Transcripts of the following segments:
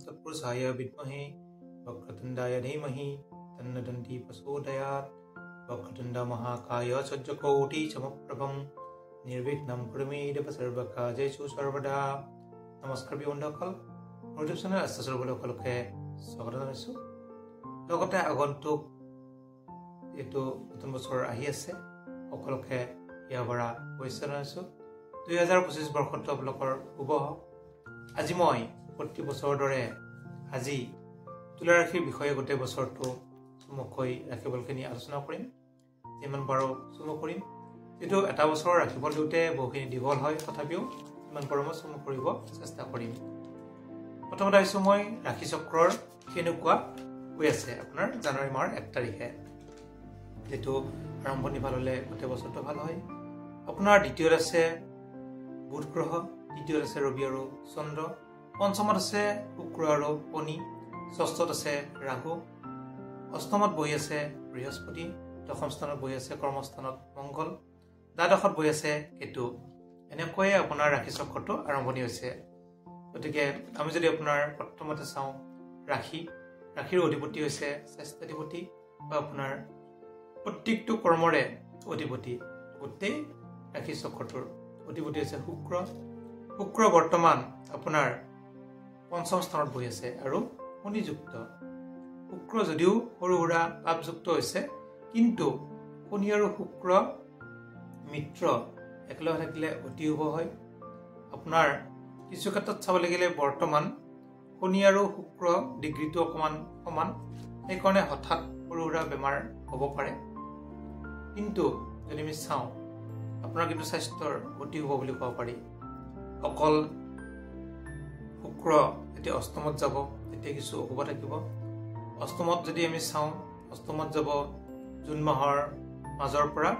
तत्पुरुषाय विद्महे वक्रतुण्डाय धीमहि तन्नो दन्ति प्रचोदयात् वक्रतुण्ड महाकाय सज्जकोटि समप्रभं निर्विघ्नं कुरु मे देव सर्वकार्येषु सर्वदा। नमस्कार बন্ধুসকল, মোৰ ইউটিউব চেনেল সকলোকে স্বাগত জনাইছোঁ। লগতে আগন্তুক এইটো নতুন বছৰ আহি আছে, সকলোকে ইয়াৰ পৰা শুভেচ্ছা জনাইছোঁ। 2025 বৰ্ষটো আপোনালোকৰ শুভ হওক। আজি মই প্ৰতি বছৰৰ দৰে আজি তুলা ৰাশিৰ বিষয়ে গোটেই বছৰটো চমুকৈ ৰাশিফলখিনি আলোচনা কৰিম। যিমান পাৰোঁ চমু কৰিম, যিটো এটা বছৰৰ ৰাশিফল দিওঁতে বহুখিনি দীঘল হয়, তথাপিও যিমান পাৰোঁ মই চমু কৰিব চেষ্টা কৰিম। প্ৰথমতে আহিছোঁ মই ৰাশি চক্ৰৰ কেনেকুৱা হৈ আছে আপোনাৰ জানুৱাৰী মাহৰ 1 তাৰিখে। যিটো আৰম্ভণি ভাল হ'লে গোটেই বছৰটো ভাল হয়। আপোনাৰ দ্বিতীয়ত আছে বুধ গ্ৰহ, তৃতীয়ত আছে ৰবি আৰু চন্দ্ৰ, পঞ্চমত আছে শুক্ৰ আৰু শনি, ষষ্ঠত আছে ৰাহু, অষ্টমত বহি আছে বৃহস্পতি, দশম স্থানত বহি আছে কৰ্মস্থানত মংগল, দ্বাদশত বহি আছে কেতু। এনেকৈয়ে আপোনাৰ ৰাশি চক্ৰটো আৰম্ভণি হৈছে। গতিকে আমি যদি আপোনাৰ প্ৰথমতে চাওঁ ৰাশিৰ অধিপতি হৈছে স্বাস্থ্যাধিপতি বা আপোনাৰ প্ৰত্যেকটো কৰ্মৰে অধিপতি। গোটেই ৰাশি চক্ৰটোৰ অধিপতি হৈছে শুক্ৰ বৰ্তমান আপোনাৰ পঞ্চম স্থানত বহি আছে আৰু শনিযুক্ত। শুক্ৰ যদিও সৰু সুৰা পাপযুক্ত হৈছে, কিন্তু শনি আৰু শুক্ৰ মিত্ৰ একেলগে থাকিলে অতি শুভ হয়। আপোনাৰ কিছু ক্ষেত্ৰত চাব লাগিলে বৰ্তমান শনি আৰু শুক্ৰ ডিগ্ৰীটো অকণমান সমান, সেইকাৰণে হঠাৎ সৰু সুৰা বেমাৰ হ'ব পাৰে। কিন্তু যদি আমি চাওঁ, আপোনাৰ কিন্তু স্বাস্থ্যৰ অতি শুভ বুলি ক'ব পাৰি। অকল শুক্ৰ যেতিয়া অষ্টমত যাব তেতিয়া কিছু অশুভ থাকিব। অষ্টমত যদি আমি চাওঁ, অষ্টমত যাব জুন মাহৰ মাজৰ পৰা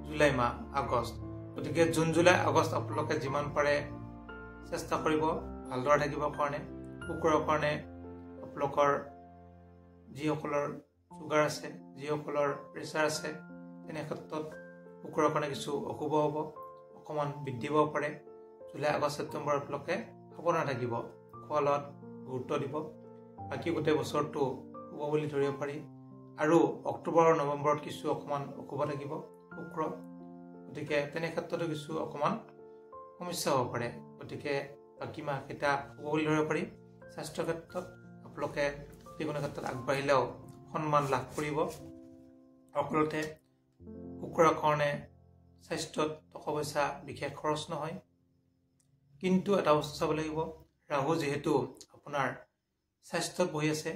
জুলাই মাহ আগষ্ট। গতিকে জুন জুলাই আগষ্ট আপোনালোকে যিমান পাৰে চেষ্টা কৰিব ভালদৰে থাকিবৰ কাৰণে। শুক্ৰৰ কাৰণে আপোনালোকৰ যিসকলৰ চুগাৰ আছে, যিসকলৰ প্ৰেছাৰ আছে, তেনে ক্ষেত্ৰত শুক্ৰৰ কাৰণে কিছু অশুভ হ'ব, অকণমান বৃদ্ধি পাব পাৰে। জুলাই আগষ্ট ছেপ্টেম্বৰ আপোনালোকে সাৱধান থাকিব, খোৱা লোৱাত গুৰুত্ব দিব। বাকী গোটেই বছৰটো শুভ বুলি ধৰিব পাৰি। আৰু অক্টোবৰ আৰু নৱেম্বৰত কিছু অকণমান অশুভ থাকিব শুক্ৰ, গতিকে তেনে ক্ষেত্ৰতো কিছু অকণমান সমস্যা হ'ব পাৰে। গতিকে বাকী মাহকেইটা শুভ বুলি ধৰিব পাৰি। স্বাস্থ্যৰ ক্ষেত্ৰত আপোনালোকে যিকোনো ক্ষেত্ৰত আগবাঢ়িলেও সন্মান লাভ কৰিব। সকলোতে শুক্ৰৰ কাৰণে স্বাস্থ্যত টকা পইচা বিশেষ খৰচ নহয়। কিন্তু এটা বস্তু চাব লাগিব, ৰাহু যিহেতু আপোনাৰ স্বাস্থ্যত বহি আছে,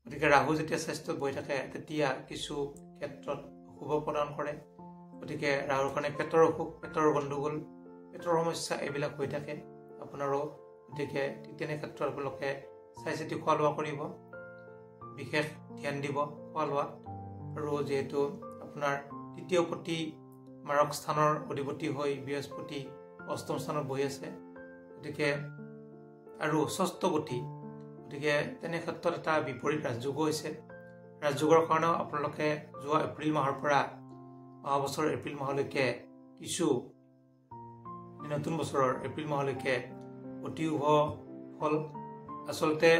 গতিকে ৰাহু যেতিয়া স্বাস্থ্যত বহি থাকে তেতিয়া কিছু ক্ষেত্ৰত অশুভ প্ৰদান কৰে। গতিকে ৰাহুৰ কাৰণে পেটৰ অসুখ, পেটৰ গণ্ডগোল, পেটৰ সমস্যা এইবিলাক হৈ থাকে আপোনাৰো। গতিকে ঠিক তেনে ক্ষেত্ৰত আপোনালোকে চাই চিতি খোৱা লোৱা কৰিব, বিশেষ ধ্যান দিব খোৱা লোৱাত। আৰু যিহেতু আপোনাৰ তৃতীয় পতি মাৰক স্থানৰ অধিপতি হৈ বৃহস্পতি অষ্টম স্থানত বহি আছে, গতিকে আৰু ষষ্ঠ পতি, গতিকে তেনে ক্ষেত্ৰত এটা বিপৰীত ৰাজযোগো হৈছে। ৰাজযোগৰ কাৰণেও আপোনালোকে যোৱা এপ্ৰিল মাহৰ পৰা অহা বছৰৰ এপ্ৰিল মাহলৈকে কিছু নতুন বছৰৰ এপ্ৰিল মাহলৈকে অতি শুভ ফল। আচলতে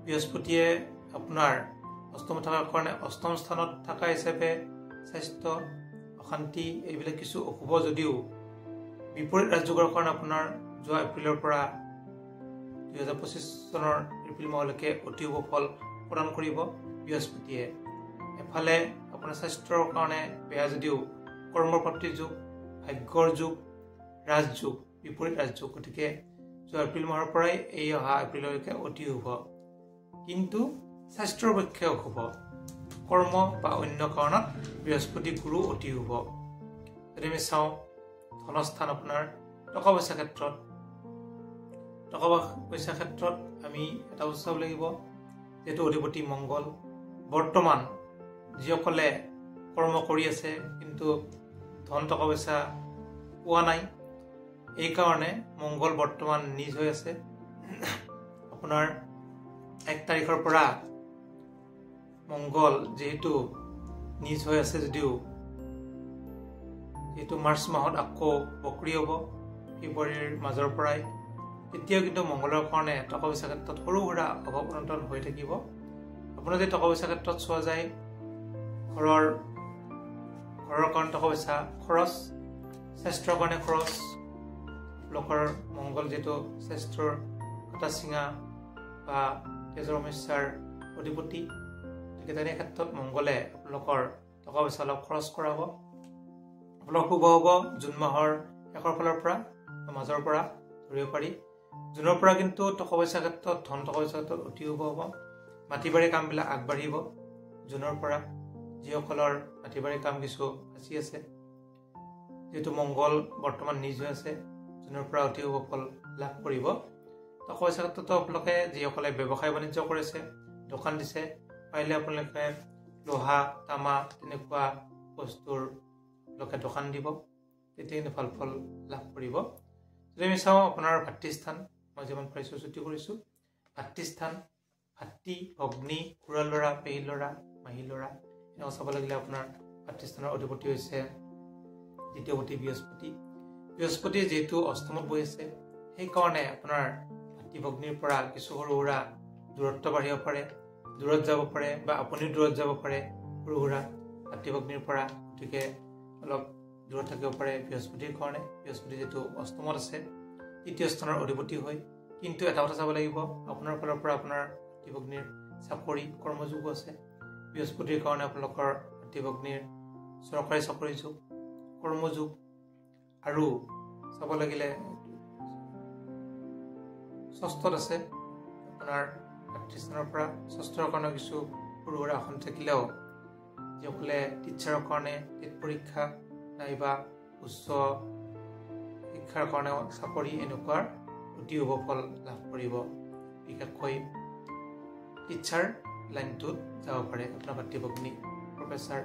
বৃহস্পতিয়ে আপোনাৰ অষ্টমত থকাৰ কাৰণে অষ্টম স্থানত থকা হিচাপে স্বাস্থ্য অশান্তি এইবিলাক কিছু অশুভ যদিও বিপৰীত ৰাজযোগৰ কাৰণে আপোনাৰ যোৱা এপ্ৰিলৰ পৰা 2025 চনৰ এপ্ৰিল মাহলৈকে অতি শুভ ফল প্ৰদান কৰিব বৃহস্পতিয়ে। এফালে আপোনাৰ স্বাস্থ্যৰ কাৰণে বেয়া যদিও কৰ্মৰ প্ৰাপ্তিৰ যুগ, ভাগ্যৰ যুগ, ৰাজযোগ, বিপৰীত ৰাজযোগ। গতিকে যোৱা এপ্ৰিল মাহৰ পৰাই এই অহা এপ্ৰিললৈকে অতি শুভ, কিন্তু স্বাস্থ্যৰ পক্ষে অশুভ। কৰ্ম বা অন্য কাৰণত বৃহস্পতি গুৰু অতি শুভ। যদি আমি চাওঁ ধনস্থান আপোনাৰ টকা পইচাৰ ক্ষেত্ৰত আমি এটা বস্তু চাব লাগিব, যিহেতু অধিপতি মংগল। বৰ্তমান যিসকলে কৰ্ম কৰি আছে কিন্তু ধন টকা পইচা পোৱা নাই, এইকাৰণে মংগল বৰ্তমান নিজ হৈ আছে। আপোনাৰ 1 তাৰিখৰ পৰা মংগল যিহেতু নিজ হৈ আছে, যদিও মাৰ্চ মাহত আকৌ বক্ৰী হ'ব ফেব্ৰুৱাৰীৰ মাজৰ পৰাই। তেতিয়াও কিন্তু মংগলৰ কাৰণে টকা পইচাৰ ক্ষেত্ৰত সৰু সুৰা অভাৱ অনটন হৈ থাকিব। আপোনাৰ যদি টকা পইচাৰ ক্ষেত্ৰত চোৱা যায়, ঘৰৰ কাৰণে টকা পইচা খৰচ, স্বাস্থ্যৰ কাৰণে খৰচ, লোকৰ মংগল যিহেতু স্বাস্থ্যৰ কটা চিঙা বা তেজৰ সমস্যাৰ অধিপতি, গতিকে তেনে ক্ষেত্ৰত মংগলে আপোনালোকৰ টকা পইচা অলপ খৰচ কৰাব। আপোনালোক শুভ হ'ব জুন মাহৰ শেষৰ ফালৰ পৰা মাজৰ পৰা ধৰিব পাৰি। জুনৰ পৰা কিন্তু টকা পইচাৰ ক্ষেত্ৰত ধন টকা পইচাৰ ক্ষেত্ৰত অতি শুভ হ'ব। মাটি বাৰী কামবিলাক আগবাঢ়িব। জুনৰ পৰা যিসকলৰ মাটি বাৰী কাম কিছু বাচি আছে, যিহেতু মংগল বৰ্তমান নিজ হৈ আছে, জুনৰ পৰা অতি শুভ ফল লাভ কৰিব। টকা পইচাৰ ক্ষেত্ৰতো আপোনালোকে যিসকলে ব্যৱসায় বাণিজ্য কৰিছে, দোকান দিছে, পাৰিলে আপোনালোকে লোহা তামা তেনেকুৱা বস্তুৰ লোকে দোকান দিব, তেতিয়া কিন্তু ভাল ফল লাভ কৰিব। যদি আমি চাওঁ আপোনাৰ ভাতৃস্থান, মই যিমান পাৰিছোঁ ছুটি কৰিছোঁ, ভাতৃস্থান, ভাতৃ ভগ্নী খুৰা ল'ৰা পেহী ল'ৰা মাহী ল'ৰা, এনেকুৱা চাব লাগিলে আপোনাৰ ভাতৃস্থানৰ অধিপতি হৈছে দ্বিতীয়পতি বৃহস্পতি। বৃহস্পতি যিহেতু অষ্টমত বহি আছে, সেইকাৰণে আপোনাৰ ভাতৃ ভগ্নীৰ পৰা কিছু সৰু সুৰা দূৰত্ব বাঢ়িব পাৰে, দূৰত যাব পাৰে বা আপুনিও দূৰত যাব পাৰে সৰু সুৰা ভাতৃ ভগ্নীৰ পৰা, গতিকে অলপ দূৰত থাকিব পাৰে বৃহস্পতিৰ কাৰণে। বৃহস্পতি যিহেতু অষ্টমত আছে, তৃতীয় স্থানৰ অধিপতি হয়। কিন্তু এটা কথা চাব লাগিব, আপোনাৰ ফালৰ পৰা আপোনাৰ ভাতৃ ভগ্নীৰ চাকৰি কৰ্মযোগো আছে। বৃহস্পতিৰ কাৰণে আপোনালোকৰ ভাতৃ ভগ্নীৰ চৰকাৰী চাকৰি যোগ, কৰ্মযোগ, আৰু চাব লাগিলে ষষ্ঠত আছে আপোনাৰ ভাতৃস্থানৰ পৰা। ষষ্ঠৰ কাৰণে কিছু সৰু সুৰা আসন থাকিলেও যিসকলে টিচাৰৰ কাৰণে টেট পৰীক্ষা নাইবা উচ্চ শিক্ষাৰ কাৰণে চাকৰি এনেকুৱাৰ অতি শুভ ফল লাভ কৰিব। বিশেষকৈ টিচাৰ লাইনটোত যাব পাৰে আপোনাৰ ভাতৃ ভগ্নী, প্ৰফেচাৰ,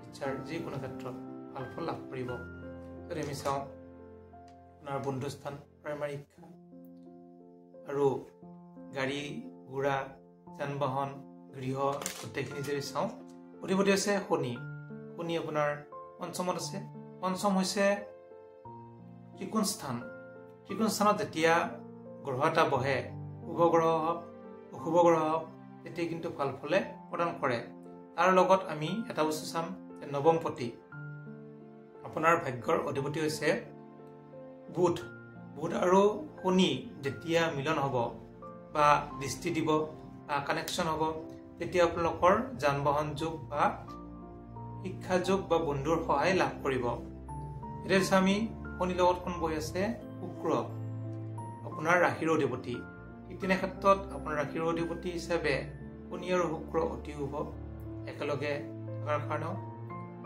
টিচাৰ, যিকোনো ক্ষেত্ৰত ভাল ফল লাভ কৰিব। যদি আমি চাওঁ আপোনাৰ বন্ধুস্থান, প্ৰাইমাৰী শিক্ষা আৰু গাড়ী ঘোঁৰা যান বাহন গৃহ গোটেইখিনি যদি চাওঁ, অধিপতি হৈছে শনি। শনি আপোনাৰ পঞ্চমত আছে। পঞ্চম হৈছে ত্ৰিকোণ স্থান। ত্ৰিকোণ স্থানত যেতিয়া গ্ৰহ এটা বহে, শুভ গ্ৰহ হওক অশুভ গ্ৰহ হওক, তেতিয়া কিন্তু ভাল ফলে প্ৰদান কৰে। তাৰ লগত আমি এটা বস্তু চাম যে নৱমপতি, আপোনাৰ ভাগ্যৰ অধিপতি হৈছে বুধ। বুধ আৰু শনি যেতিয়া মিলন হ'ব বা দৃষ্টি দিব বা কানেকশ্যন হ'ব, তেতিয়া আপোনালোকৰ যান বাহন যোগ বা শিক্ষা যোগ বা বন্ধুৰ সহায় লাভ কৰিব। এতিয়া আমি শনিৰ লগত কোন বহি আছে? শুক্ৰ, আপোনাৰ ৰাশিৰ অধিপতি। ঠিক তেনে ক্ষেত্ৰত আপোনাৰ ৰাশিৰ অধিপতি হিচাপে শনি আৰু শুক্ৰ অতি শুভ একেলগে থকাৰ কাৰণেও,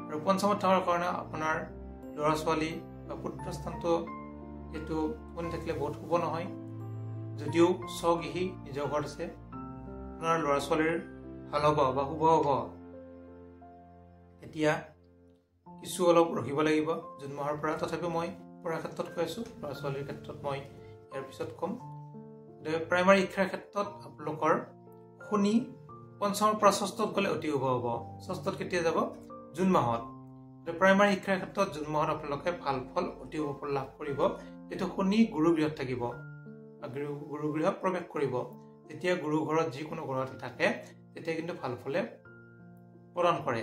আৰু পঞ্চমত থকাৰ কাৰণে আপোনাৰ ল'ৰা ছোৱালী বা পুত্ৰ স্থানটো যিহেতু শনি থাকিলে বহুত শুভ নহয়, যদিও স্বগৃহী নিজৰ ঘৰত আছে, আপোনাৰ ল'ৰা ছোৱালীৰ ভাল হ'ব বা শুভ হ'ব, এতিয়া কিছু অলপ ৰখিব লাগিব জুন মাহৰ পৰা। তথাপিও মই পঢ়াৰ ক্ষেত্ৰত কৈ আছোঁ, ল'ৰা ছোৱালীৰ ক্ষেত্ৰত মই ইয়াৰ পিছত ক'ম। প্ৰাইমাৰী শিক্ষাৰ ক্ষেত্ৰত আপোনালোকৰ শনি পঞ্চমৰ পৰা ষষ্ঠত গ'লে অতি শুভ হ'ব। ষষ্ঠত কেতিয়া যাব? জুন মাহত। প্ৰাইমাৰী শিক্ষাৰ ক্ষেত্ৰত জুন মাহত আপোনালোকে ভাল ফল অতি শুভ ফল লাভ কৰিব। যিহেতু শনি গুৰু গৃহত থাকিব বা গুৰু গৃহত প্ৰৱেশ কৰিব। যেতিয়া গুৰু ঘৰত যিকোনো ঘৰতে থাকে, তেতিয়া কিন্তু ভাল ফলে প্ৰদান কৰে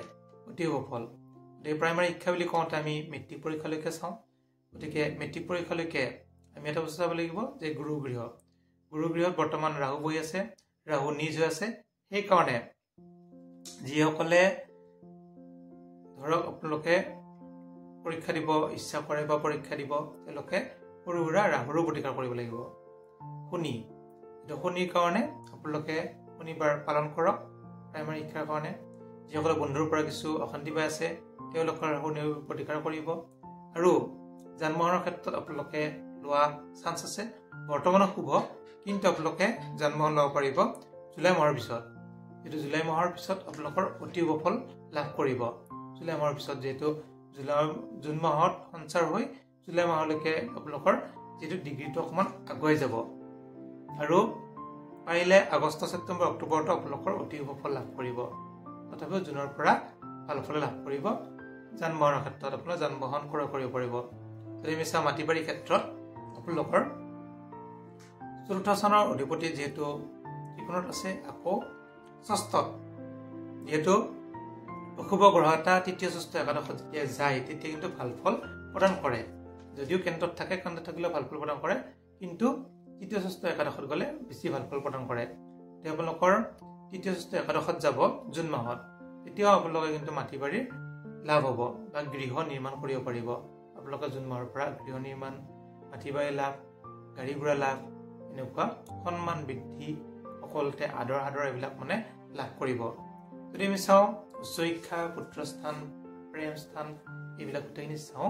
অতি শুভ ফল। গতিকে প্ৰাইমাৰী শিক্ষা বুলি কওঁতে আমি মেট্ৰিক পৰীক্ষালৈকে চাওঁ। গতিকে মেট্ৰিক পৰীক্ষালৈকে আমি এটা বস্তু চাব লাগিব যে গুৰু গৃহত বৰ্তমান ৰাহু বহি আছে, ৰাহু নিজ হৈ আছে। সেইকাৰণে যিসকলে ধৰক আপোনালোকে পৰীক্ষা দিব ইচ্ছা কৰে বা পৰীক্ষা দিব, তেওঁলোকে সৰু সুৰা ৰাহুৰো প্ৰতিকাৰ কৰিব লাগিব। শনিৰ কাৰণে আপোনালোকে শনিবাৰ পালন কৰক প্ৰাইমাৰী শিক্ষাৰ কাৰণে। যিসকলে বন্ধুৰ পৰা কিছু অশান্তি পাই আছে, তেওঁলোকৰ শনিৰ প্ৰতিকাৰ কৰিব। আৰু যান বাহনৰ ক্ষেত্ৰত আপোনালোকে লোৱা চান্স আছে। বৰ্তমানো শুভ, কিন্তু আপোনালোকে যান বাহন ল'ব পাৰিব জুলাই মাহৰ পিছত। যিহেতু জুলাই মাহৰ পিছত আপোনালোকৰ অতি শুভ ফল লাভ কৰিব। জুলাই মাহৰ পিছত যিহেতু জুন মাহত সঞ্চাৰ হৈ জুলাই মাহলৈকে আপোনালোকৰ যিহেতু ডিগ্ৰীটো অকণমান আগুৱাই যাব, আৰু পাৰিলে আগষ্ট ছেপ্টেম্বৰ অক্টোবৰতো আপোনালোকৰ অতি শুভ ফল লাভ কৰিব। তথাপিও জুনৰ পৰা ভাল ফল লাভ কৰিব। যান বাহনৰ ক্ষেত্ৰত আপোনাৰ যান বাহন ক্ৰয় কৰিব পাৰিব। যদি আমি চাওঁ মাটি বাৰীৰ ক্ষেত্ৰত আপোনালোকৰ চতুৰ্থ স্থানৰ অধিপতি যিহেতু ত্ৰিকোণত আছে, আকৌ ষষ্ঠত যিহেতু অশুভ গ্ৰহ এটা তৃতীয় ষষ্ঠ একাদশত যেতিয়া যায় তেতিয়া কিন্তু ভাল ফল প্ৰদান কৰে। যদিও কেন্দ্ৰত থাকে, কেন্দ্ৰত থাকিলেও ভাল ফল প্ৰদান কৰে, কিন্তু তৃতীয় ষষ্ঠ একাদশত গ'লে বেছি ভাল ফল প্ৰদান কৰে। তেওঁলোকৰ তৃতীয় ষষ্ঠ একাদশত যাব জুন মাহত, তেতিয়াও আপোনালোকে কিন্তু মাটি বাৰীৰ লাভ হ'ব বা গৃহ নিৰ্মাণ কৰিব পাৰিব। আপোনালোকে জুন মাহৰ পৰা গৃহ নিৰ্মাণ, মাটি বাৰী লাভ, গাড়ী ঘোঁৰা লাভ, এনেকুৱা সন্মান বৃদ্ধি, সকলোতে আদৰ সাদৰ এইবিলাক মানে লাভ কৰিব। যদি আমি চাওঁ উচ্চ শিক্ষা, পুত্ৰস্থান, প্ৰেম স্থান, এইবিলাক গোটেইখিনি চাওঁ।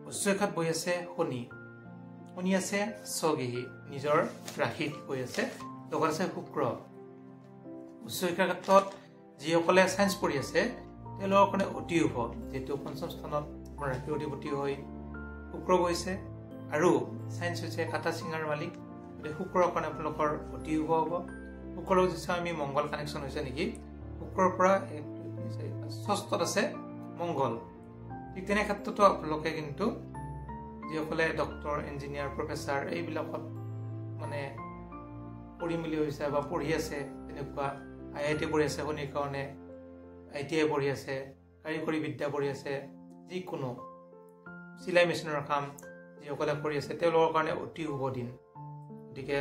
উচ্চ শিক্ষাত বহি আছে শনি। শনি আছে স্বগৃহী, নিজৰ ৰাশিত বহি আছে, লগত আছে শুক্ৰ। উচ্চ শিক্ষাৰ ক্ষেত্ৰত যিসকলে ছায়েন্স পঢ়ি আছে তেওঁলোকৰ কাৰণে অতি শুভ, যিহেতু পঞ্চম স্থানত আমাৰ ৰাশিৰ অধিপতি হৈ শুক্ৰ বহিছে, আৰু ছায়েন্স হৈছে কাটা চিঙাৰ মালিক, গতিকে শুক্ৰৰ কাৰণে আপোনালোকৰ অতি শুভ হ'ব। শুক্ৰৰ লগত যদি আমি মংগল কানেকশ্যন হৈছে নেকি, শুক্ৰৰ পৰা 1 2 3 4 5 ষষ্ঠত আছে মংগল। ঠিক তেনে ক্ষেত্ৰতো আপোনালোকে কিন্তু যিসকলে ডক্টৰ, ইঞ্জিনিয়াৰ, প্ৰফেচাৰ এইবিলাকত মানে পঢ়ি মেলি হৈছে বা পঢ়ি আছে, তেনেকুৱা IIT পঢ়ি আছে শনিৰ কাৰণে, ITI পঢ়ি আছে, কাৰিকৰী বিদ্যা পঢ়ি আছে, যিকোনো চিলাই মেচিনৰ কাম যিসকলে কৰি আছে তেওঁলোকৰ কাৰণে অতি শুভ দিন। গতিকে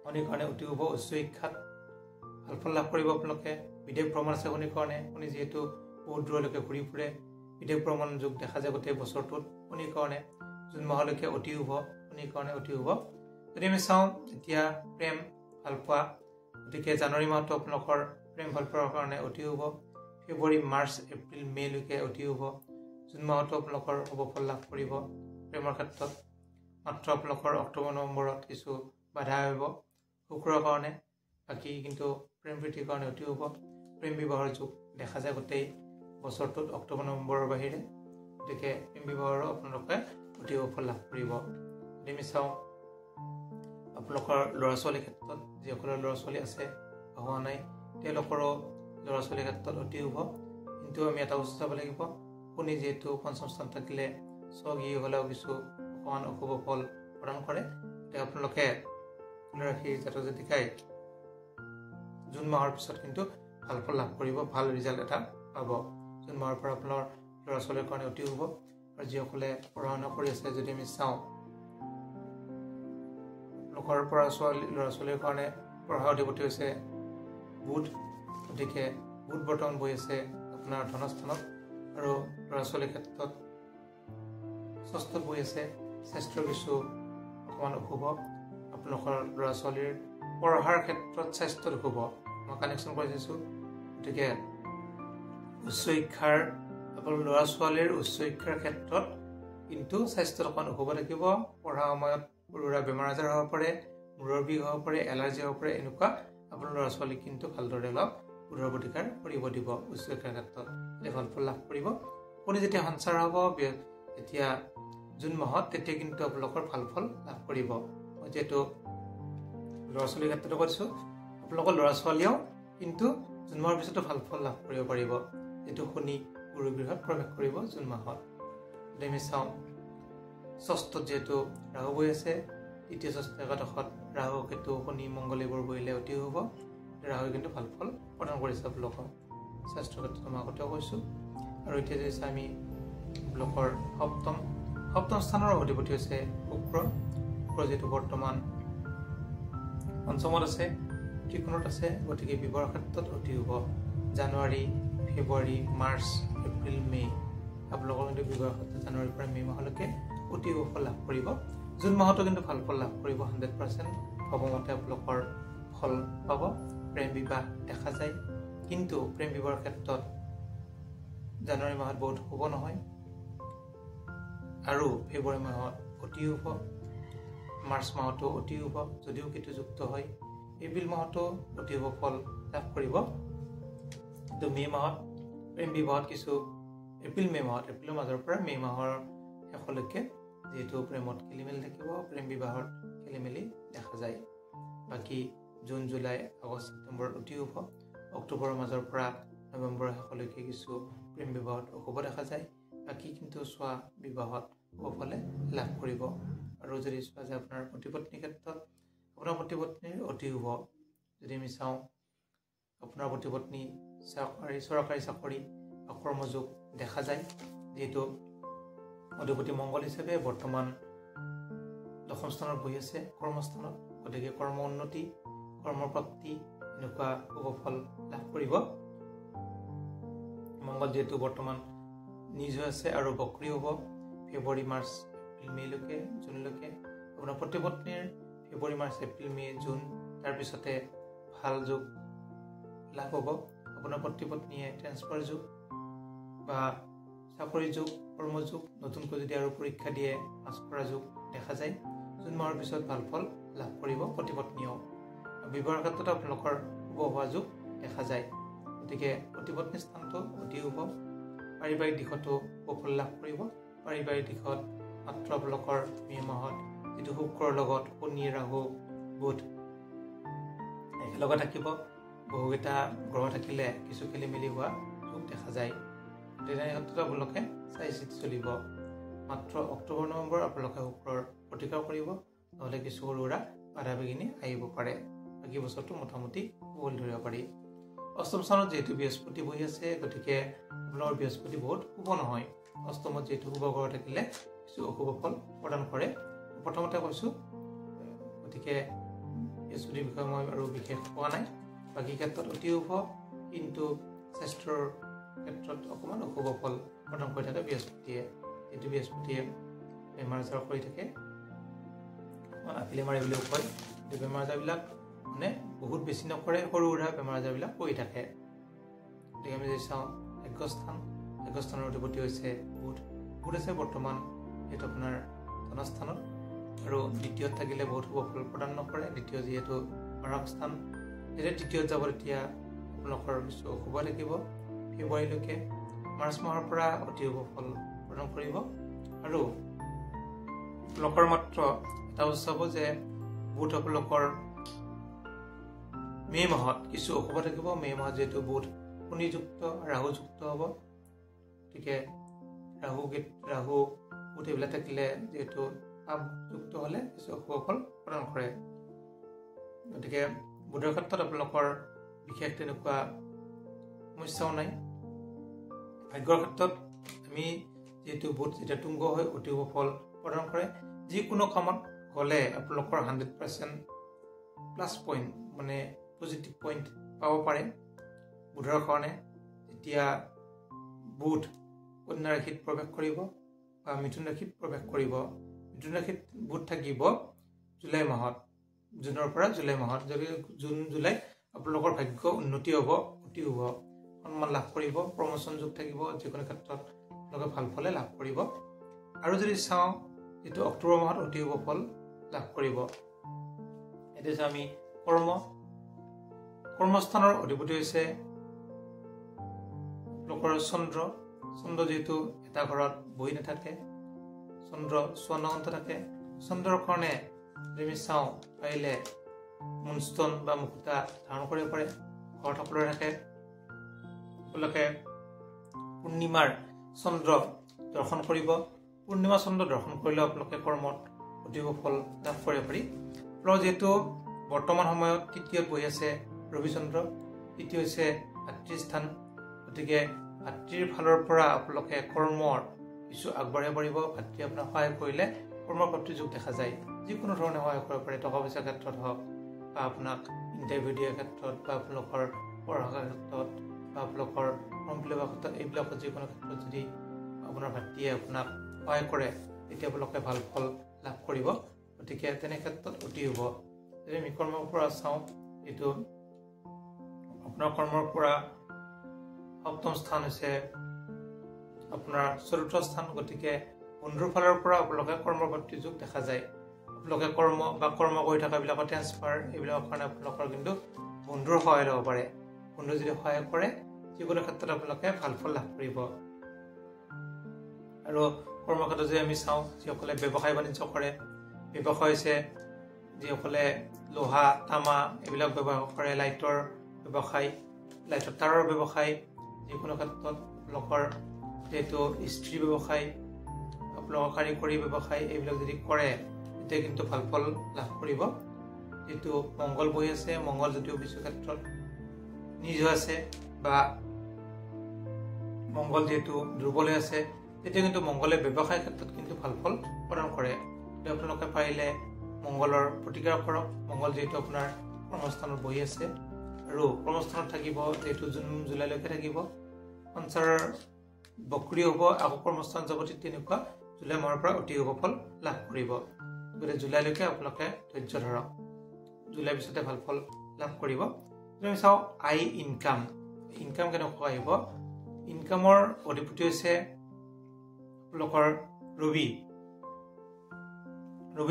শনিৰ কাৰণে অতি শুভ। উচ্চ শিক্ষাত ভাল ফল লাভ কৰিব আপোনালোকে। বিদেশ ভ্ৰমণ আছে শনিৰ কাৰণে, শনি যিহেতু বহুত দূৰলৈকে ঘূৰি ফুৰে, বিদেশ ভ্ৰমণ যোগ দেখা যায় গোটেই বছৰটোত শনিৰ কাৰণে। জুন মাহলৈকে অতি শুভ, শনিৰ কাৰণে অতি শুভ। যদি আমি চাওঁ এতিয়া প্ৰেম ভাল পোৱা, গতিকে জানুৱাৰী মাহটো আপোনালোকৰ প্ৰেম ভাল পোৱাৰ কাৰণে অতি শুভ। ফেব্ৰুৱাৰী, মাৰ্চ, এপ্ৰিল, মে'লৈকে অতি শুভ। জুন মাহতো আপোনালোকৰ শুভ ফল লাভ কৰিব প্ৰেমৰ ক্ষেত্ৰত। মাত্ৰ আপোনালোকৰ অক্টোবৰ নৱেম্বৰত কিছু বাধা আহিব শুক্ৰৰ কাৰণে, বাকী কিন্তু প্ৰেম প্ৰীতিৰ কাৰণে অতি শুভ। প্ৰেম বিবাহৰ যুগ দেখা যায় গোটেই বছৰটোত অক্টোবৰ নৱেম্বৰৰ বাহিৰে, গতিকে প্ৰেম বিবাহৰো আপোনালোকে অতি শুভ ফল লাভ কৰিব। যদি আমি চাওঁ আপোনালোকৰ ল'ৰা ছোৱালীৰ ক্ষেত্ৰত, যিসকলৰ ল'ৰা ছোৱালী আছে হোৱা নাই তেওঁলোকৰো ল'ৰা ছোৱালীৰ ক্ষেত্ৰত অতি শুভ। কিন্তু আমি এটা বস্তু চাব লাগিব, শনি যিহেতু পঞ্চম স্থান থাকিলে স্বগৃহী হ'লেও কিছু অকণমান অশুভ ফল প্ৰদান কৰে। এতিয়া আপোনালোকে তুলা ৰাশিৰ জাতক জাতিকাই জুন মাহৰ পিছত কিন্তু ভাল ফল লাভ কৰিব, ভাল ৰিজাল্ট এটা পাব। জুন মাহৰ পৰা আপোনাৰ ল'ৰা ছোৱালীৰ কাৰণে অতি শুভ। আৰু যিসকলে পঢ়া শুনা কৰি আছে, যদি আমি চাওঁ লোকৰ ল'ৰা ছোৱালীৰ কাৰণে পঢ়াৰ অধিপতি হৈছে বুধ, গতিকে বুধ বৰ্তমান বহি আছে আপোনাৰ ধনস্থানত, আৰু ল'ৰা ছোৱালীৰ ক্ষেত্ৰত ষষ্ঠত বহি আছে। স্বাস্থ্যৰ কিছু অকণমান অশুভ, আপোনালোকৰ ল'ৰা ছোৱালীৰ পঢ়াৰ ক্ষেত্ৰত স্বাস্থ্যত অশুভ মই কানেকশ্যন কৰি দিছোঁ। গতিকে উচ্চ শিক্ষাৰ আপোনালোকৰ ল'ৰা ছোৱালীৰ উচ্চ শিক্ষাৰ ক্ষেত্ৰত কিন্তু স্বাস্থ্যত অকণমান অশুভ থাকিব। পঢ়া সময়ত সৰু সুৰা বেমাৰ আজাৰ হ'ব পাৰে, মূৰৰ বিষ হ'ব পাৰে, এলাৰ্জি হ'ব পাৰে, এনেকুৱা আপোনাৰ ল'ৰা ছোৱালীক কিন্তু ভালদৰে অলপ সুদৰ প্ৰতিকাৰ কৰিব দিব। উচ্চ শিক্ষাৰ ক্ষেত্ৰত ভাল ফল লাভ কৰিব। শনি যেতিয়া সঞ্চাৰ হ'ব এতিয়া জুন মাহত, তেতিয়া কিন্তু আপোনালোকৰ ভাল ফল লাভ কৰিব। মই যিহেতু ল'ৰা ছোৱালীৰ ক্ষেত্ৰতো কৈছোঁ, আপোনালোকৰ ল'ৰা ছোৱালীয়েও কিন্তু জুন মাহৰ পিছতো ভাল ফল লাভ কৰিব পাৰিব, যিহেতু শনি গুৰু গৃহত প্ৰৱেশ কৰিব জুন মাহত। যদি আমি চাওঁ ষষ্ঠত যিহেতু ৰাহু বহি আছে, তৃতীয় ষষ্ঠ একাদশত ৰাহু, কেতু, শনি, মংগল এইবোৰ বহিলে অতি শুভ। ৰাহুৱে কিন্তু ভাল ফল প্ৰদান কৰিছে আপোনালোকক। স্বাস্থ্যৰ ক্ষেত্ৰত মই আগতেও কৈছোঁ। আৰু এতিয়া যদি চাই আমি আপোনালোকৰ সপ্তম স্থানৰ অধিপতি হৈছে শুক্ৰ। শুক্ৰ যিহেতু বৰ্তমান পঞ্চমত আছে, ত্ৰিকোণত আছে, গতিকে বিবাহৰ ক্ষেত্ৰত অতি শুভ। জানুৱাৰী, ফেব্ৰুৱাৰী, মাৰ্চ, এপ্ৰিল, মে' আপোনালোকৰ কিন্তু বিবাহৰ ক্ষেত্ৰত জানুৱাৰীৰ পৰা মে' মাহলৈকে অতি শুভ ফল লাভ কৰিব। জুন মাহতো কিন্তু ভাল ফল লাভ কৰিব, 100% ভৱমতে আপোনালোকৰ ফল পাব। প্ৰেম বিবাহ দেখা যায়, কিন্তু প্ৰেম বিবাহৰ ক্ষেত্ৰত জানুৱাৰী মাহত বহুত শুভ নহয়, আৰু ফেব্ৰুৱাৰী মাহত অতি শুভ, মাৰ্চ মাহতো অতি শুভ যদিও কেতুযুক্ত হয়, এপ্ৰিল মাহতো অতি শুভ ফল লাভ কৰিব। কিন্তু মে' মাহত প্ৰেম বিবাহত কিছু এপ্ৰিলৰ মাজৰ পৰা মে' মাহৰ শেষলৈকে যিহেতু প্ৰেমত খেলিমেলি থাকিব, প্ৰেম বিবাহত খেলিমেলি দেখা যায়। বাকী জুন, জুলাই, আগষ্ট, ছেপ্টেম্বৰত অতি শুভ। অক্টোবৰৰ মাজৰ পৰা নৱেম্বৰৰ শেষলৈকে কিছু প্ৰেম বিবাহত অশুভ দেখা যায়, বাকী কিন্তু চোৱা বিবাহত শুভ ফলে লাভ কৰিব। আৰু যদি চোৱা যায় আপোনাৰ পতি-পত্নীৰ ক্ষেত্ৰত আপোনাৰ পতি-পত্নীৰ অতি শুভ। যদি আমি চাওঁ আপোনাৰ পতি-পত্নী চৰকাৰী চাকৰি বা কৰ্মযোগ দেখা যায়, যিহেতু অধিপতি মংগল হিচাপে বৰ্তমান 10ম স্থানত বহি আছে কৰ্মস্থানত। গতিকে কৰ্ম উন্নতি, কৰ্মপ্ৰাপ্তি এনেকুৱা শুভ ফল লাভ কৰিব। মংগল যিহেতু বৰ্তমান নিজ হৈ আছে আৰু বক্ৰী হ'ব ফেব্ৰুৱাৰী, মাৰ্চ, এপ্ৰিল, মে'লৈকে, জুনলৈকে। আপোনাৰ পতি-পত্নীৰ ফেব্ৰুৱাৰী, মাৰ্চ, এপ্ৰিল, মে', জুন তাৰপিছতে ভাল যোগ লাভ হ'ব। আপোনাৰ পতি-পত্নীয়ে ট্ৰেন্সফাৰ যোগ বা চাকৰি যোগ, কৰ্মযোগ, নতুনকৈ যদি আৰু পৰীক্ষা দিয়ে পাছ কৰা যোগ দেখা যায়। জুন মাহৰ পিছত ভাল ফল লাভ কৰিব পতি-পত্নীয়েও। বিবাহৰ ক্ষেত্ৰত আপোনালোকৰ শুভ হোৱা যোগ দেখা যায়। গতিকে পতি-পত্নী স্থানটো অতি শুভ। পাৰিবাৰিক দিশতো শুভ ফল লাভ কৰিব। পাৰিবাৰিক দিশত মাত্ৰ আপোনালোকৰ মে' মাহত যিটো শুক্ৰৰ লগত শনি, ৰাহু, বুধ একেলগে থাকিব, বহুকেইটা গ্ৰহ থাকিলে কিছু খেলি মেলি হোৱা যোগ দেখা যায়। তেনে ক্ষেত্ৰত আপোনালোকে চাই চিতি চলিব। মাত্ৰ অক্টোবৰ, নৱেম্বৰ আপোনালোকে শুক্ৰৰ প্ৰতিকাৰ কৰিব, নহ'লে কিছু সৰু সুৰা বাধা বিঘিনি আহিব পাৰে। বাকী বছৰটো মোটামুটি শুভ ধৰিব পাৰি। 8ম স্থানত যিহেতু বৃহস্পতি বহি আছে, গতিকে আপোনালোকৰ বৃহস্পতি বহুত শুভ নহয়। 8মত যিহেতু শুভ গ্ৰহ থাকিলে কিছু অশুভ ফল প্ৰদান কৰে, প্ৰথমতে কৈছোঁ। গতিকে বৃহস্পতিৰ বিষয়ে মই আৰু বিশেষ কোৱা নাই। বাকী ক্ষেত্ৰত অতি শুভ, কিন্তু স্বাস্থ্যৰ ক্ষেত্ৰত অকণমান অশুভ ফল প্ৰদান কৰি থাকে বৃহস্পতিয়ে। যিটো বৃহস্পতিয়ে বেমাৰ আজাৰ কৰি থাকে, আপিলে মাৰে বুলিও কয়। কিন্তু বেমাৰ আজাৰবিলাক মানে বহুত বেছি নকৰে, সৰু সুৰা বেমাৰ আজাৰবিলাক কৰি থাকে। গতিকে আমি যদি চাওঁ ভাগ্যস্থানৰ অধিপতি হৈছে বুধ। বুধ আছে বৰ্তমান যিহেতু আপোনাৰ ধনস্থানত, আৰু দ্বিতীয়ত থাকিলে বহুত শুভ ফল প্ৰদান নকৰে। দ্বিতীয় যিহেতু মাৰক স্থান, যেতিয়া তৃতীয়ত যাব তেতিয়া আপোনালোকৰ কিছু অশুভ থাকিব ফেব্ৰুৱাৰীলৈকে। মাৰ্চ মাহৰ পৰা অতি শুভ ফল প্ৰদান কৰিব। আৰু আপোনালোকৰ মাত্ৰ এটা বস্তু হ'ব যে বুধ আপোনালোকৰ মে' মাহত কিছু অশুভ থাকিব। মে' মাহত যিহেতু বুধ শনিযুক্ত, ৰাহুযুক্ত হ'ব। গতিকে ৰাহু বুধ এইবিলাক থাকিলে যিহেতু পাপযুক্ত হ'লে কিছু অশুভ ফল প্ৰদান কৰে। গতিকে বুধৰ ক্ষেত্ৰত আপোনালোকৰ বিশেষ তেনেকুৱা সমস্যাও নাই। ভাগ্যৰ ক্ষেত্ৰত আমি যিহেতু বুধ যেতিয়া তুংগ হৈ অতি শুভ ফল প্ৰদান কৰে। যিকোনো কামত গ'লে আপোনালোকৰ 100% প্লাছ পইণ্ট, মানে পজিটিভ পইণ্ট পাব পাৰে বুধৰ কাৰণে। যেতিয়া বুধ কন্যা ৰাশিত প্ৰৱেশ কৰিব বা মিথুন ৰাশিত প্ৰৱেশ কৰিব, মিথুন ৰাশিত বুধ থাকিব জুলাই মাহত, জুনৰ পৰা জুলাই মাহত। যদি জুন জুলাই আপোনালোকৰ ভাগ্য উন্নতি হ'ব, অতি শুভ, সন্মান লাভ কৰিব, প্ৰমোচন যোগ থাকিব, যিকোনো ক্ষেত্ৰত আপোনালোকে ভাল ফলে লাভ কৰিব। আৰু যদি চাওঁ যিটো অক্টোবৰ মাহত অতি শুভ ফল লাভ কৰিব। এতিয়া আমি কৰ্মস্থানৰ অধিপতি হৈছে আপোনালোকৰ চন্দ্ৰ। চন্দ্ৰ যিহেতু এটা ঘৰত বহি নাথাকে, চন্দ্ৰ স্বৰ্ণগন্ত থাকে। চন্দ্ৰৰ কাৰণে যদি আমি চাওঁ পাৰিলে মুনষ্টন বা মুকুতা ধাৰণ কৰিব পাৰে, ঘৰত সকলোৰে থাকে। আপোনালোকে পূৰ্ণিমাৰ চন্দ্ৰ দৰ্শন কৰিব। পূৰ্ণিমা চন্দ্ৰ দৰ্শন কৰিলে আপোনালোকে কৰ্মত অতি শুভ ফল লাভ কৰিব পাৰি। আপোনাৰ যিহেতু বৰ্তমান সময়ত তৃতীয়ত বহি আছে ৰবিচন্দ্ৰ, তৃতীয় হৈছে ভাতৃৰ স্থান। গতিকে ভাতৃৰ ফালৰ পৰা আপোনালোকে কৰ্মৰ কিছু আগবাঢ়িব পাৰিব। ভাতৃয়ে আপোনাক সহায় কৰিলে কৰ্মপ্ৰাপ্তিৰ যোগ দেখা যায়। যিকোনো ধৰণে সহায় কৰিব পাৰে, টকা পইচাৰ ক্ষেত্ৰত হওক, বা আপোনাক ইণ্টাৰভিউ দিয়াৰ ক্ষেত্ৰত, বা আপোনালোকৰ পঢ়াৰ ক্ষেত্ৰত, বা আপোনালোকৰ ফৰ্ম ফিল আপৰ ক্ষেত্ৰত, এইবিলাকত যিকোনো ক্ষেত্ৰত যদি আপোনাৰ ভাতৃয়ে আপোনাক সহায় কৰে তেতিয়া আপোনালোকে ভাল ফল লাভ কৰিব। গতিকে তেনে ক্ষেত্ৰত অতি শুভ। যদি আমি কৰ্মৰ পৰা চাওঁ, এইটো আপোনাৰ কৰ্মৰ পৰা 7ম স্থান হৈছে আপোনাৰ 4ৰ্থ স্থান। গতিকে বন্ধুৰ ফালৰ পৰা আপোনালোকে কৰ্মপ্ৰাপ্তিৰ যোগ দেখা যায়। আপোনালোকে কৰ্ম কৰি থকাবিলাকৰ ট্ৰেন্সফাৰ এইবিলাকৰ কাৰণে আপোনালোকৰ কিন্তু বন্ধুৰ সহায় ল'ব পাৰে। বন্ধু যদি সহায় কৰে, যিকোনো ক্ষেত্ৰত আপোনালোকে ভাল ফল লাভ কৰিব। আৰু কৰ্মক্ষেত্ৰত যদি আমি চাওঁ, যিসকলে ব্যৱসায় বাণিজ্য কৰে, ব্যৱসায় হৈছে যিসকলে লোহা তামা এইবিলাক ব্যৱহাৰ কৰে, লাইটৰ ব্যৱসায়, লাইটৰ তাৰৰ ব্যৱসায়, যিকোনো ক্ষেত্ৰত আপোনালোকৰ যিহেতু ইস্ত্ৰি ব্যৱসায়, আপোনালোকৰ কাৰিকৰী ব্যৱসায় এইবিলাক যদি কৰে, তেতিয়া কিন্তু ভাল ফল লাভ কৰিব। যেহেতু মংগল বহি আছে, মংগল যদিও কিছু ক্ষেত্ৰত নিজ হৈ আছে বা মংগল যেহেতু দুৰ্বল হৈ আছে, তেতিয়া কিন্তু মংগলে ব্যৱসায় ক্ষেত্ৰত কিন্তু ভাল ফল প্ৰদান কৰে। আপোনালোকে পাৰিলে মংগলৰ প্ৰতিকাৰ কৰক। মংগল যিহেতু আপোনাৰ কৰ্মস্থানত বহি আছে আৰু কৰ্মস্থানত থাকিব, যিহেতু জুন জুলাইলৈকে থাকিব, সঞ্চাৰৰ বক্ৰিয় হ'ব, আকৌ কৰ্মস্থান যাব, তেনেকুৱা জুলাই মাহৰ পৰা অতি শুভ ফল লাভ কৰিব। গতিকে জুলাইলৈকে আপোনালোকে ধৈৰ্য ধৰক, জুলাই পিছতে ভাল ফল লাভ কৰিব। আমি চাওঁ আই ইনকাম কেনেকুৱা আহিব। ইনকামৰ অধিপতি হৈছে আপোনালোকৰ ৰবি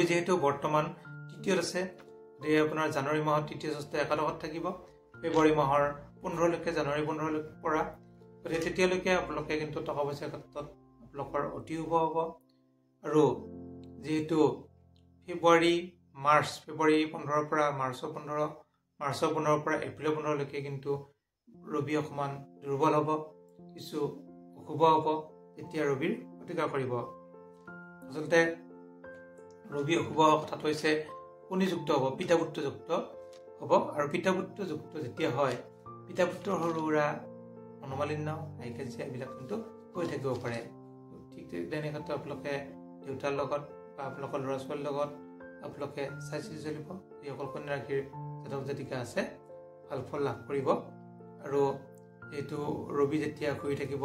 যিহেতু বৰ্তমান তৃতীয়ত আছে, গতিকে আপোনাৰ জানুৱাৰী মাহত তৃতীয় ষষ্ঠ একাদশত থাকিব, ফেব্ৰুৱাৰী মাহৰ 15লৈকে, জানুৱাৰী 15 পৰা, গতিকে তেতিয়ালৈকে আপোনালোকে কিন্তু টকা পইচাৰ ক্ষেত্ৰত আপোনালোকৰ অতি শুভ হ'ব। আৰু যিহেতু ফেব্ৰুৱাৰী 15ৰ পৰা মাৰ্চৰ 15 পৰা এপ্ৰিলৰ 15লৈকে কিন্তু ৰবি অকণমান দুৰ্বল হ'ব, কিছু অশুভ হ'ব, তেতিয়া ৰবিৰ প্ৰতিকাৰ কৰিব। আচলতে ৰবি অশুভ কথাটো হৈছে শনিযুক্ত হ'ব, পিতাপুত্ৰযুক্ত হ'ব। আৰু পিতাপুত্ৰযুক্ত যেতিয়া হয়, পিতাপুত্ৰৰ সৰু সুৰা মনোমালিন্য, হাই কাজিয়া এইবিলাক কিন্তু হৈ থাকিব পাৰে। ঠিক তেনে ক্ষেত্ৰত আপোনালোকে দেউতাৰ লগত বা আপোনালোকৰ ল'ৰা ছোৱালীৰ লগত আপোনালোকে চাই চিতি চলিব। যিসকল কন্যা ৰাশিৰ জাতক জাতিকা আছে, ভাল ফল লাভ কৰিব। আৰু যিহেতু ৰবি যেতিয়া ঘূৰি থাকিব,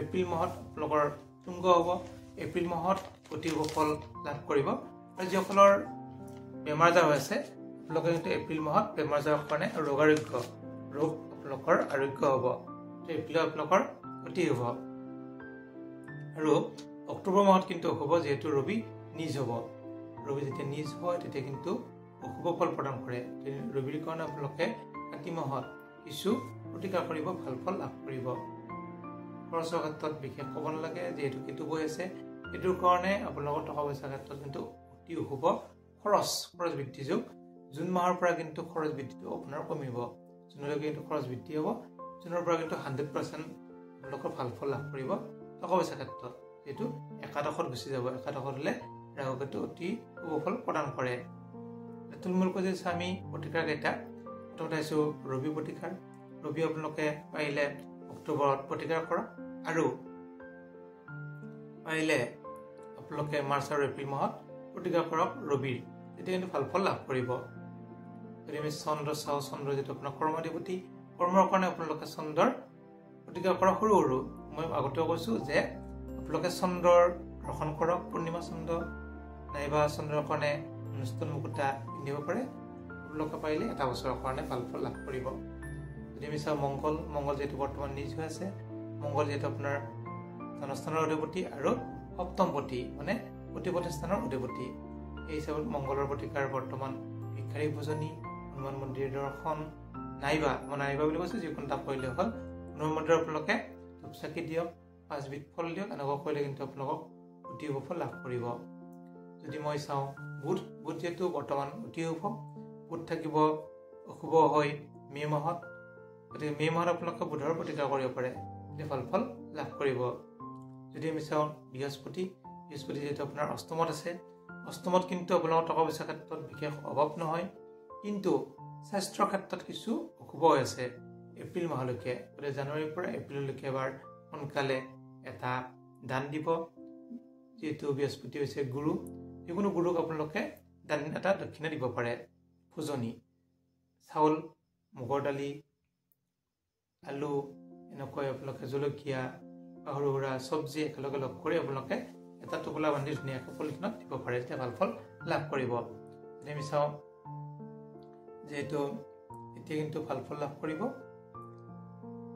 এপ্ৰিল মাহত আপোনালোকৰ তুংগ হ'ব, এপ্ৰিল মাহত অতি শুভ ফল লাভ কৰিব। আৰু যিসকলৰ বেমাৰ আজাৰ হৈ আছে, আপোনালোকে কিন্তু এপ্ৰিল মাহত বেমাৰ আজাৰৰ কাৰণে ৰোগ আপোনালোকৰ আৰোগ্য হ'ব। এপ্ৰিলত আপোনালোকৰ অতি শুভ। আৰু অক্টোবৰ মাহত কিন্তু অশুভ, যিহেতু ৰবি নিজ হ'ব। ৰবি যেতিয়া নিজ হয়, তেতিয়া কিন্তু অশুভ ফল প্ৰদান কৰে। ৰবিৰ কাৰণে আপোনালোকে কাতি মাহত কিছু প্ৰতিকাৰ কৰিব, ভাল ফল লাভ কৰিব। খৰচৰ ক্ষেত্ৰত বিশেষ ক'ব নালাগে, যিহেতু কেতু বহি আছে, সেইটোৰ কাৰণে আপোনালোকৰ টকা পইচাৰ ক্ষেত্ৰত কিন্তু অতি অশুভ খৰচ বৃদ্ধি যোগ। জুন মাহৰ পৰা কিন্তু খৰচ বৃদ্ধিটো আপোনাৰ কমিব, জুনলৈকে কিন্তু খৰচ বৃদ্ধি হ'ব। জুনৰ পৰা কিন্তু 100% আপোনালোকৰ ভাল ফল লাভ কৰিব টকা পইচাৰ ক্ষেত্ৰত। যিহেতু একাদশত গুচি যাব, একাদশত হ'লে ৰাহু কেতু অতি শুভ ফল প্ৰদান কৰে। থুলমূলকৈ যদি আমি প্ৰতিকাৰ কেইটা, প্ৰথমতে আহিছোঁ ৰবি প্ৰতিকাৰ। ৰবি আপোনালোকে পাৰিলে অক্টোবৰত প্ৰতিকাৰ কৰক, আৰু পাৰিলে আপোনালোকে মাৰ্চ আৰু এপ্ৰিল মাহত প্ৰতিকাৰ কৰক ৰবিৰ, তেতিয়া কিন্তু ভাল ফল লাভ কৰিব। যদি আমি চন্দ্ৰ চাওঁ, চন্দ্ৰ যিটো আপোনাৰ কৰ্মাধিপতি, কৰ্মৰ কাৰণে আপোনালোকে চন্দ্ৰৰ প্ৰতিকাৰ কৰক সৰু সৰু। মই আগতেও কৈছোঁ যে আপোনালোকে চন্দ্ৰৰ দৰ্শন কৰক, পূৰ্ণিমা চন্দ্ৰ নাইবা চন্দ্ৰৰ কাৰণে অনুষ্ঠান মুকুতা পিন্ধিব পাৰে। আপোনালোকে পাৰিলে এটা বছৰৰ কাৰণে ভাল ফল লাভ কৰিব। যদি আমি চাওঁ মংগল যিহেতু বৰ্তমান নিজ হৈ আছে, মংগল যিহেতু আপোনাৰ জনস্থানৰ অধিপতি আৰু সপ্তমপতি, মানে প্ৰতিপতি স্থানৰ অধিপতি। এই হিচাপত মংগলৰ প্ৰতিকাৰ বৰ্তমান ভিক্ষাৰী ভোজনী, হনুমান মন্দিৰ দৰ্শন, নাইবা বুলি কৈছোঁ যিকোনো তাপ কৰিলে হ'ল। হনুমান মন্দিৰত আপোনালোকে ধূপ চাকি দিয়ক, 5 বিধ ফল দিয়ক, এনেকুৱা কৰিলে কিন্তু আপোনালোকক অতি শুভ ফল লাভ কৰিব। যদি মই চাওঁ বুধ যিহেতু বৰ্তমান অতি শুভ, বুধ থাকিব অশুভ হৈ মে' মাহত, গতিকে মে' মাহত আপোনালোকে বুধৰ প্ৰতিকাৰ কৰিব পাৰে, তেতিয়া ভাল ফল লাভ কৰিব। যদি আমি চাওঁ বৃহস্পতি যিহেতু আপোনাৰ অষ্টমত আছে, অষ্টমত কিন্তু আপোনালোকৰ টকা পইচাৰ ক্ষেত্ৰত বিশেষ অভাৱ নহয়, কিন্তু স্বাস্থ্যৰ ক্ষেত্ৰত কিছু অশুভ হৈ আছে এপ্ৰিল মাহলৈকে। গতিকে জানুৱাৰীৰ পৰা এপ্ৰিললৈকে এবাৰ সোনকালে এটা দান দিব। যিহেতু বৃহস্পতি হৈছে গুৰু, যিকোনো গুৰুক আপোনালোকে দান এটা দক্ষিণা দিব পাৰে। ভোজনী চাউল, মুগৰ দালি, আলু, এনেকৈ আপোনালোকে জলকীয়া বা সৰু সুৰা চব্জি একেলগে লগ কৰি আপোনালোকে এটা টোপোলা বান্ধি ধুনীয়াকৈ পলিথিনত দিব পাৰে, তেতিয়া ভাল ফল লাভ কৰিব। যদি আমি চাওঁ, যিহেতু এতিয়া কিন্তু ভাল ফল লাভ কৰিব।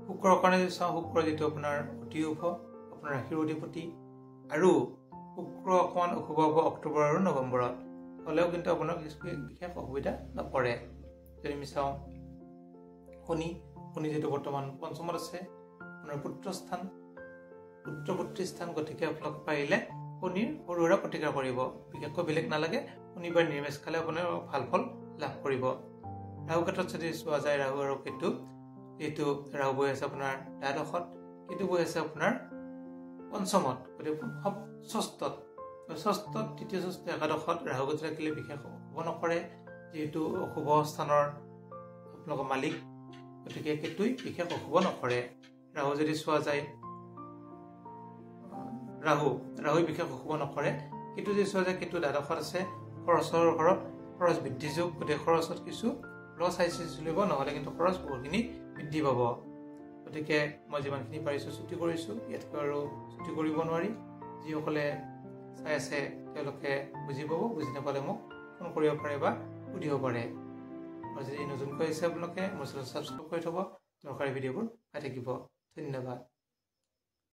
শুক্ৰৰ কাৰণে যদি চাওঁ, শুক্ৰ যিটো আপোনাৰ অতি শুভ, আপোনাৰ ৰাশিৰ অধিপতি, আৰু শুক্ৰ অকণমান অশুভ হ'ব অক্টোবৰ আৰু নৱেম্বৰত, হ'লেও কিন্তু আপোনাৰ বিশেষ অসুবিধা নপৰে। যদি আমি চাওঁ শনি যিহেতু বৰ্তমান পঞ্চমত আছে, আপোনাৰ পুত্ৰী স্থান, গতিকে আপোনালোকে পাৰিলে শনিৰ সৰু সুৰা প্ৰতিকাৰ কৰিব, বিশেষকৈ বেলেগ নালাগে, শনিবাৰ নিৰামিষ খালে আপোনাৰ ভাল ফল লাভ কৰিব। ৰাহু ক্ষেত্ৰত যদি চোৱা যায়, ৰাহু আৰু কেতু, যিহেতু ৰাহু বহি আছে আপোনাৰ দ্বাদশত, কেতু বহি আছে আপোনাৰ পঞ্চমত, গতিকে ষষ্ঠত, ষষ্ঠ তৃতীয় ষষ্ঠ একাদশত ৰাহুগতি থাকিলে বিশেষ অশুভ নকৰে যিহেতু অশুভ স্থানৰ আপোনালোকৰ মালিক গতিকে কেতুই বিশেষ অশুভ নকৰে ৰাহু যদি চোৱা যায় ৰাহু বিশেষ অশুভ নকৰে কেতু যদি চোৱা যায় কেতু দ্বাদশত আছে খৰচৰ ঘৰত খৰচ বৃদ্ধি যোগ গতিকে খৰচত কিছু লছ আইচি চলিব নহ'লে কিন্তু খৰচ বহুতখিনি বৃদ্ধি পাব গতিকে মই যিমানখিনি পাৰিছোঁ ছুটি কৰিছোঁ ইয়াতকৈ আৰু ছুটি কৰিব নোৱাৰি যিসকলে চাই আছে তেওঁলোকে বুজি পাব বুজি নাপালে মোক ফোন কৰিব পাৰে বা সুধিব পাৰে আৰু যদি নতুনকৈ আহিছে আপোনালোকে মোৰ চেনেল ছাবস্ক্ৰাইব কৰি থ'ব দৰকাৰী ভিডিঅ'বোৰ পাই থাকিব ধন্যবাদ